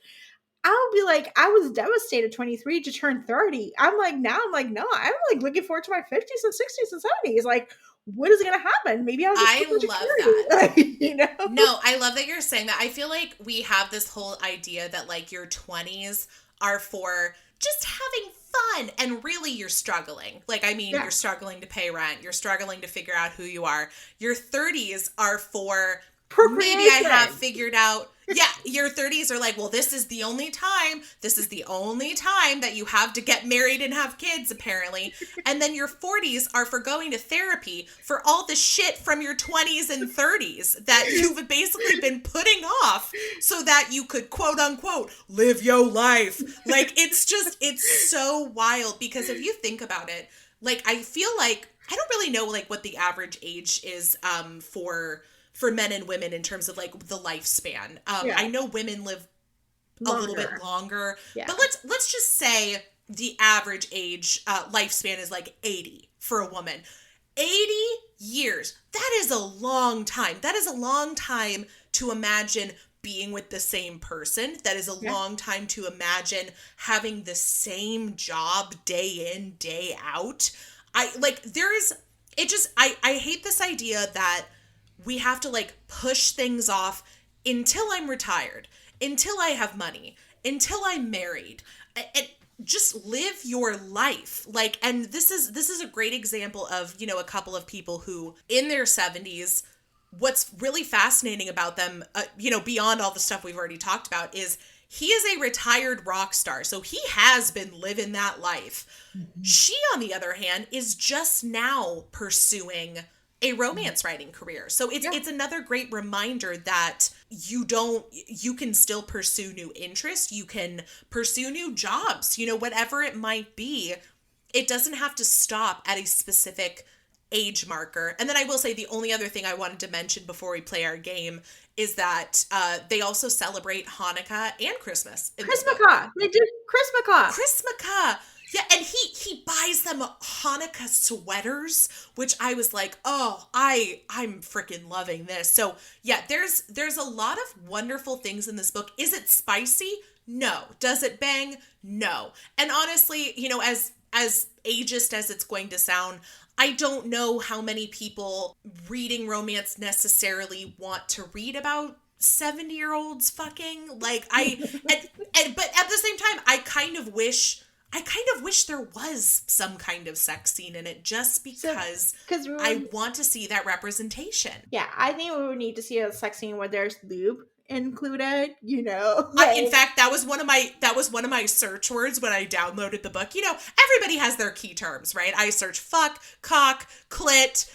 I would be like, I was devastated 23 to turn 30. I'm like, no, I'm like looking forward to my 50s and 60s and 70s. Like, what is going to happen? Maybe I'll just I love that. You know? No, I love that you're saying that. I feel like we have this whole idea that like your 20s are for just having fun, and really you're struggling. Like, I mean, you're struggling to pay rent. You're struggling to figure out who you are. Your 30s are for maybe I have figured out. Yeah, your 30s are like, well, this is the only time that you have to get married and have kids, apparently. And then your 40s are for going to therapy for all the shit from your 20s and 30s that you've basically been putting off so that you could, quote unquote, live your life. Like, it's so wild, because if you think about it, like, I feel like, I don't really know, like, what the average age is for men and women in terms of like the lifespan. I know women live a little bit longer, but let's just say the average age lifespan is like 80 for a woman. 80 years. That is a long time. That is a long time to imagine being with the same person. That is a long time to imagine having the same job day in, day out. I hate this idea that we have to like push things off until I'm retired, until I have money, until I'm married. And just live your life. Like, and this is a great example of, you know, a couple of people who in their 70s, what's really fascinating about them, you know, beyond all the stuff we've already talked about, is he is a retired rock star. So he has been living that life. Mm-hmm. She, on the other hand, is just now pursuing a romance writing career. So it's another great reminder that you can still pursue new interests, you can pursue new jobs, whatever it might be. It doesn't have to stop at a specific age marker. And then I will say the only other thing I wanted to mention before we play our game is that they also celebrate Hanukkah and Christmas. Christmas. They did Christmas. Christmas. Yeah, and he buys them Hanukkah sweaters, which I was like, oh, I'm freaking loving this. So yeah, there's a lot of wonderful things in this book. Is it spicy? No. Does it bang? No. And honestly, as ageist as it's going to sound, I don't know how many people reading romance necessarily want to read about 70-year-olds fucking. Like but at the same time, I kind of wish there was some kind of sex scene in it, just because I want to see that representation. Yeah, I think we would need to see a sex scene where there's lube included, in fact, that was one of my search words when I downloaded the book. Everybody has their key terms, right? I search fuck, cock, clit,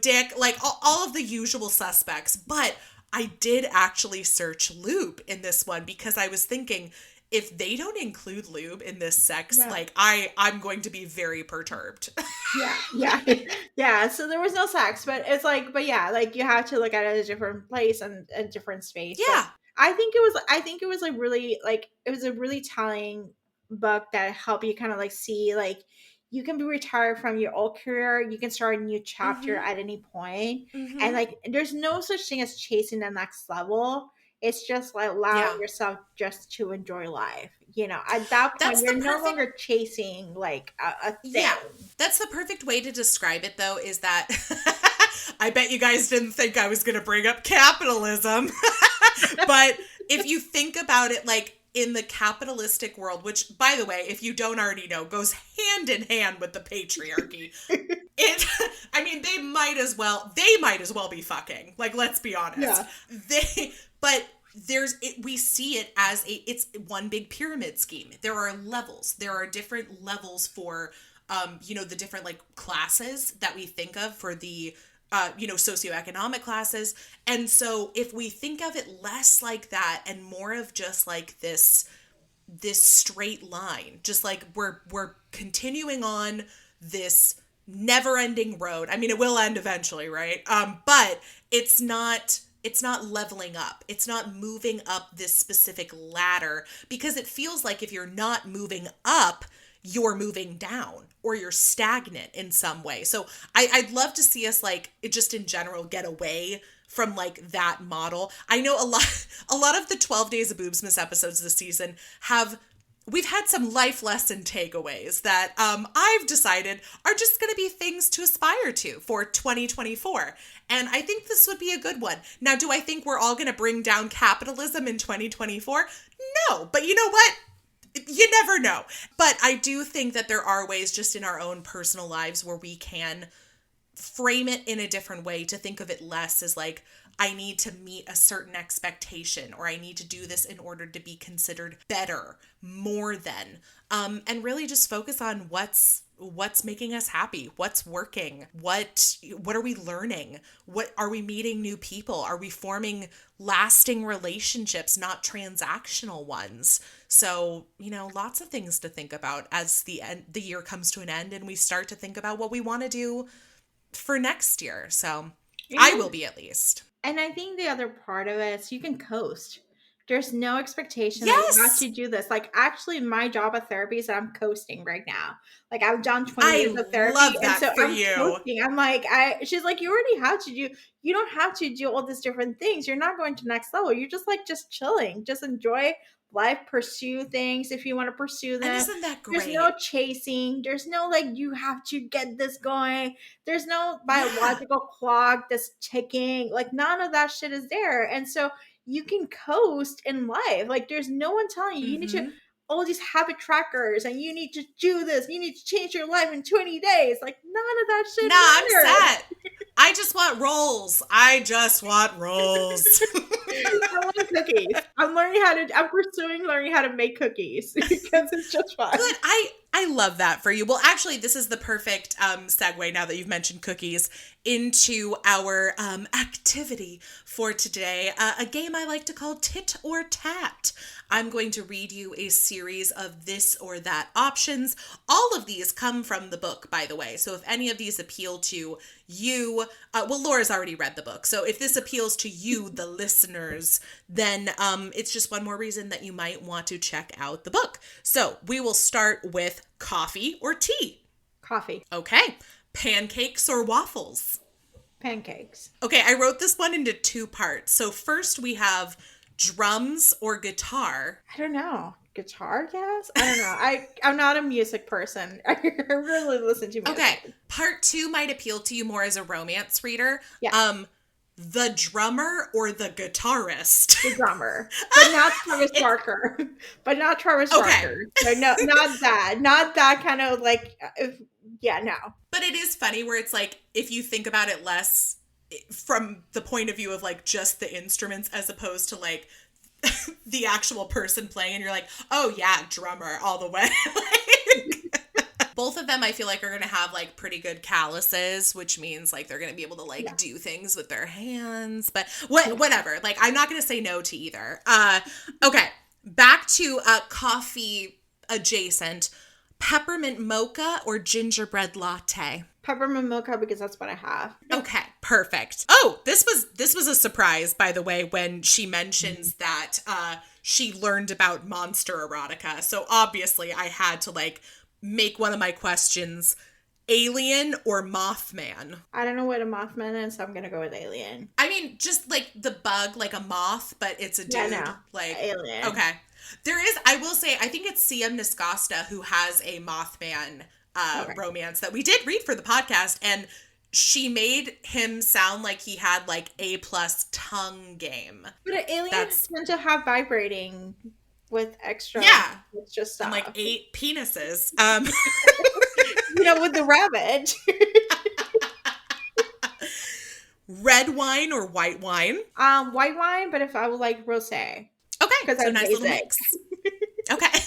dick, like all of the usual suspects. But I did actually search lube in this one, because I was thinking, if they don't include lube in this sex, like I'm going to be very perturbed. Yeah. So there was no sex, but it's like, like you have to look at it at a different place and a different space. Yeah. But I think it was like really, like, it was a really telling book that helped you kind of like see, like, you can be retired from your old career. You can start a new chapter at any point. And like, there's no such thing as chasing the next level. It's just like allowing yourself just to enjoy life. At that point, you're no longer chasing like a thing. Yeah, that's the perfect way to describe it, though, is that I bet you guys didn't think I was going to bring up capitalism. But if you think about it, like, in the capitalistic world, which, by the way, if you don't already know, goes hand in hand with the patriarchy. They might as well be fucking. Like, let's be honest. Yeah. But we see it as it's one big pyramid scheme. There are levels. There are different levels for, the different like classes that we think of for the, socioeconomic classes. And so if we think of it less like that and more of just like this straight line, just like we're continuing on this never-ending road. I mean, it will end eventually, right? But it's not leveling up. It's not moving up this specific ladder, because it feels like if you're not moving up, you're moving down or you're stagnant in some way. So I'd love to see us, like, just in general, get away from like that model. I know a lot of the 12 Days of Boobsmas episodes this season we've had some life lesson takeaways that I've decided are just going to be things to aspire to for 2024. And I think this would be a good one. Now, do I think we're all going to bring down capitalism in 2024? No, but you know what? You never know. But I do think that there are ways just in our own personal lives where we can frame it in a different way, to think of it less as like, I need to meet a certain expectation, or I need to do this in order to be considered better, more than, and really just focus on what's making us happy, what's working, what are we learning, what are we meeting new people, are we forming lasting relationships, not transactional ones. So, lots of things to think about as the year comes to an end and we start to think about what we want to do for next year. So I will be, at least. And I think the other part of it is you can coast. There's no expectation that you have to do this. Like, actually, my job of therapy is that I'm coasting right now. Like, I've done 20 years of therapy. I love that, and so for I'm you. Coasting. I'm like, she's like, you already have to do, you don't have to do all these different things. You're not going to next level. You're just like, just chilling. Just enjoy life, pursue things if you want to pursue them. And isn't that great? There's no chasing. There's no like, you have to get this going. There's no biological clock that's ticking. Like, none of that shit is there. And so you can coast in life. Like, there's no one telling you, you need to, all these habit trackers, and you need to do this. You need to change your life in 20 days. Like, none of that shit matters. I'm set. I just want rolls. I want cookies. I'm pursuing learning how to make cookies because it's just fun. Good. I love that for you. Well, actually, this is the perfect segue, now that you've mentioned cookies, into our activity for today, a game I like to call Tit or Tat. I'm going to read you a series of this or that options. All of these come from the book, by the way. So if any of these appeal to you, well, Laura's already read the book. So if this appeals to you, the listeners, then it's just one more reason that you might want to check out the book. So we will start with coffee or tea. Coffee. Okay. Pancakes or waffles? Pancakes. Okay, I wrote this one into two parts. So first we have drums or guitar. I don't know. Guitar, yes? I don't know. I'm not a music person. I really listen to music. Okay, part two might appeal to you more as a romance reader. Yeah. The drummer or the guitarist? The drummer. But not Travis Barker. But not Travis Barker. So no, not that. Not that kind of like, no. But it is funny where it's like, if you think about it less from the point of view of like just the instruments as opposed to like the actual person playing, and you're like, oh yeah, drummer all the way. Both of them I feel like are going to have like pretty good calluses, which means like they're going to be able to like do things with their hands, but whatever. Like I'm not going to say no to either. Okay. Back to coffee adjacent. Peppermint mocha or gingerbread latte? Peppermint mocha, because that's what I have. Okay, perfect. Oh, this was a surprise, by the way, when she mentions that she learned about monster erotica. So obviously I had to like make one of my questions alien or Mothman. I don't know what a Mothman is, so I'm gonna go with alien. I mean, just like the bug, like a moth, but it's a dude. Yeah, no. Like alien. Okay. There is, I will say, I think it's CM Niskasta who has a Mothman romance that we did read for the podcast, and she made him sound like he had like A+ tongue game. But aliens tend to have vibrating with extra stuff. And like 8 penises. With the rabbit. Red wine or white wine? White wine, but if I would like rosé. Okay, because so I'm nice basic. little mix. Okay.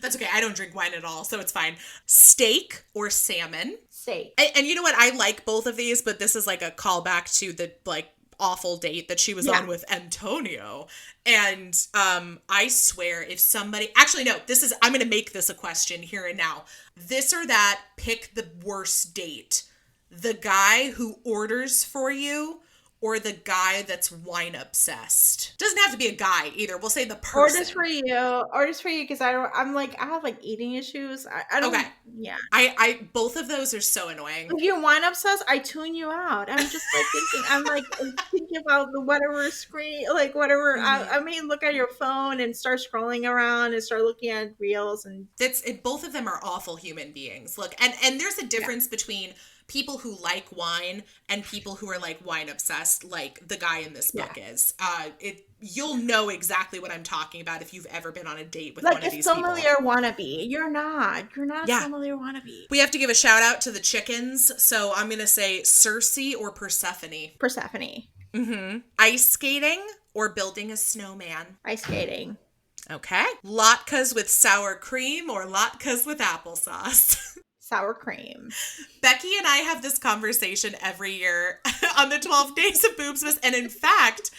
That's okay. I don't drink wine at all, so it's fine. Steak or salmon? Steak. And you know what? I like both of these, but this is like a callback to the like awful date that she was on with Antonio. And I swear if somebody... Actually, no. I'm going to make this a question here and now. This or that, pick the worst date. The guy who orders for you or the guy that's wine obsessed. Doesn't have to be a guy either. We'll say the person. Orders for you because I have like eating issues. I don't. Okay. Yeah. I both of those are so annoying. If you're wine obsessed, I tune you out. I'm just like thinking. I'm like thinking about the whatever screen, like whatever. I mean, look at your phone and start scrolling around and start looking at reels and. Both of them are awful human beings. Look, and there's a difference between people who like wine and people who are like wine obsessed, like the guy in this book is. You'll know exactly what I'm talking about if you've ever been on a date with one of these people. Like a sommelier wannabe. You're not a sommelier wannabe. We have to give a shout out to the chickens. So I'm going to say Circe or Persephone. Persephone. Mm-hmm. Ice skating or building a snowman? Ice skating. Okay. Latkes with sour cream or latkes with applesauce? Sour cream. Becky and I have this conversation every year on the 12 Days of Boobsmas. And in fact,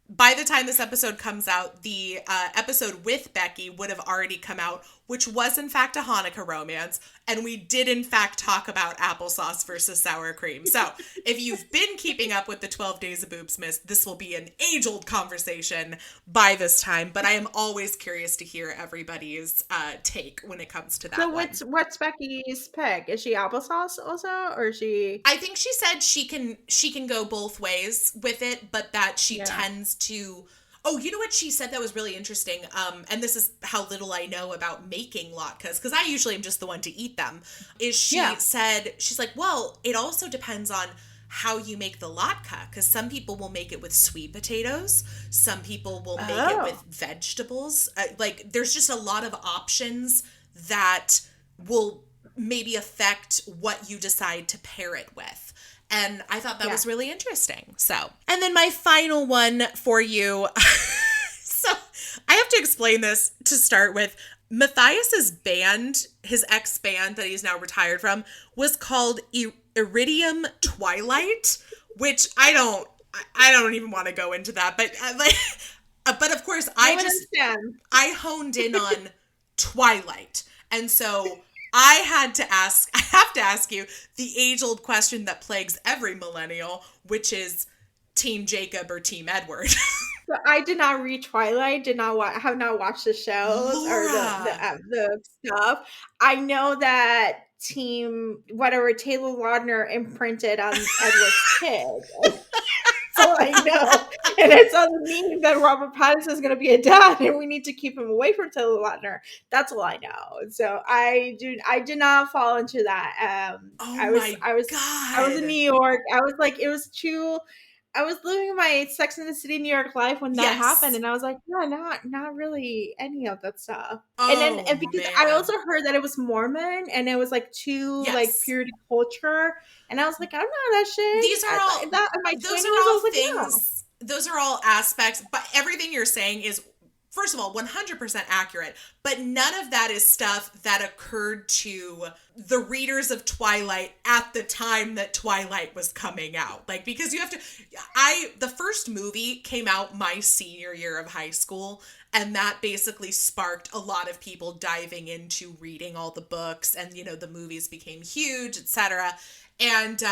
by the time this episode comes out, the episode with Becky would have already come out, which was in fact a Hanukkah romance. And we did in fact talk about applesauce versus sour cream. So if you've been keeping up with the 12 Days of Boobsmas, this will be an age-old conversation by this time. But I am always curious to hear everybody's take when it comes to that. So what's Becky's pick? Is she applesauce also, or is she? I think she said she can go both ways with it, but that she tends to. Oh, you know what she said that was really interesting? And this is how little I know about making latkes, because I usually am just the one to eat them, is she said, she's like, well, it also depends on how you make the latke, because some people will make it with sweet potatoes. Some people will make it with vegetables. Like, there's just a lot of options that will maybe affect what you decide to pair it with. And I thought that was really interesting. So, and then my final one for you. So I have to explain this to start with. Matthias's band, his ex-band that he's now retired from, was called Iridium Twilight, which I don't even want to go into that, but but of course I honed in on Twilight. And so I have to ask you the age-old question that plagues every millennial, which is Team Jacob or Team Edward? So I did not read Twilight, have not watched the shows Laura. or the stuff. I know that Team whatever Taylor Lautner imprinted on Edward's kid. That's all I know. And it's on the meme that Robert Pattinson is going to be a dad and we need to keep him away from Taylor Lautner. That's all I know. So I did not fall into that. I was in New York. I was like, I was living my Sex and the City New York life when that happened, and I was like, no, not really any of that stuff. And because I also heard that it was Mormon and it was like too like purity culture, and I was like, I'm not that shit. Those are all aspects, but everything you're saying is, first of all, 100% accurate, but none of that is stuff that occurred to the readers of Twilight at the time that Twilight was coming out. Like, because the first movie came out my senior year of high school, and that basically sparked a lot of people diving into reading all the books, and, the movies became huge, etc. And,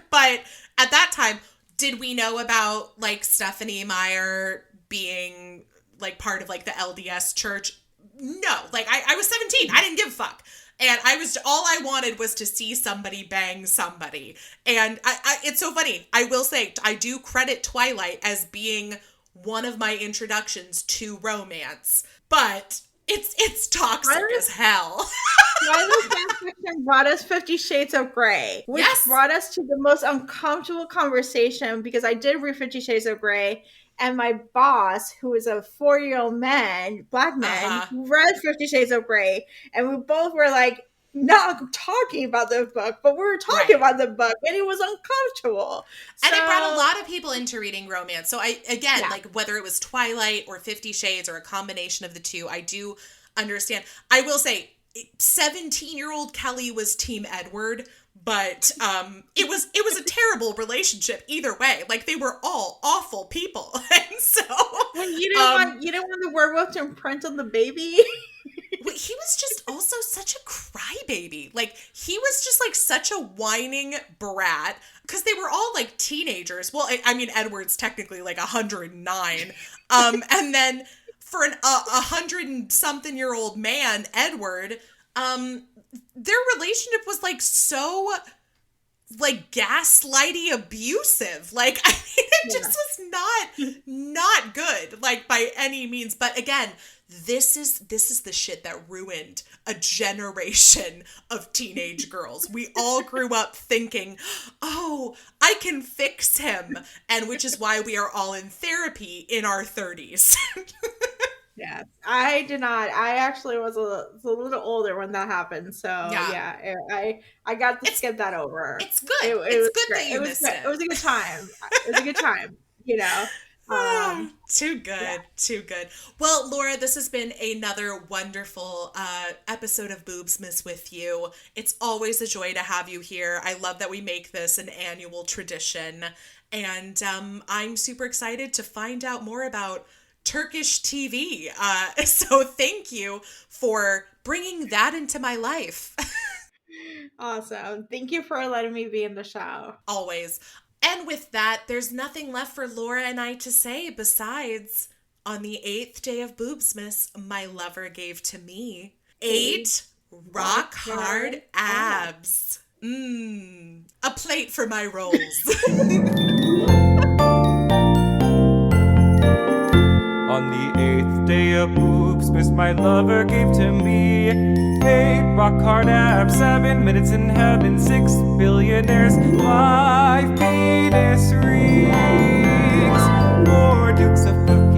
but at that time, did we know about, like, Stephenie Meyer being like part of like the LDS church? No, like I was 17. I didn't give a fuck. And all I wanted was to see somebody bang somebody. And it's so funny. I will say, I do credit Twilight as being one of my introductions to romance, but it's toxic as hell. Twilight brought us 50 Shades of Grey, which brought us to the most uncomfortable conversation, because I did read 50 Shades of Grey. And my boss, who is a 4-year-old black man, read 50 Shades of Grey. And we both were like, not talking about the book, but we were talking about the book, and it was uncomfortable. And it brought a lot of people into reading romance. So like whether it was Twilight or 50 Shades or a combination of the two, I do understand. I will say 17-year-old Kelly was Team Edward, but it was a terrible relationship either way. Like, they were all awful people. And so you didn't want the werewolf to imprint on the baby. He was just also such a crybaby. Like, he was just like such a whining brat, because they were all like teenagers. Well, I mean, Edward's technically like 109. And then for a 100-something-year-old man, Edward, their relationship was like so like gaslighty abusive. Like, I mean, it just was not good, like, by any means. But again, this is the shit that ruined a generation of teenage girls. We all grew up thinking, oh, I can fix him. And which is why we are all in therapy in our 30s. Yeah, I did not. I actually was a little older when that happened. So I got to skip that over. It's good. It's good that you missed it. It was a good time. It was a good time, Too good. Well, Laura, this has been another wonderful episode of Boobsmas with you. It's always a joy to have you here. I love that we make this an annual tradition. And I'm super excited to find out more about Turkish TV. So thank you for bringing that into my life. Awesome. Thank you for letting me be in the show. Always. And with that, there's nothing left for Laura and I to say besides, on the 8th day of Boobsmas, my lover gave to me 8 rock hard abs. A plate for my rolls. On the 8th day of Boobsmas, my lover gave to me 8 rock hard abs, 7 minutes in heaven, 6 billionaires, 5 penis rings, 4 dukes of football.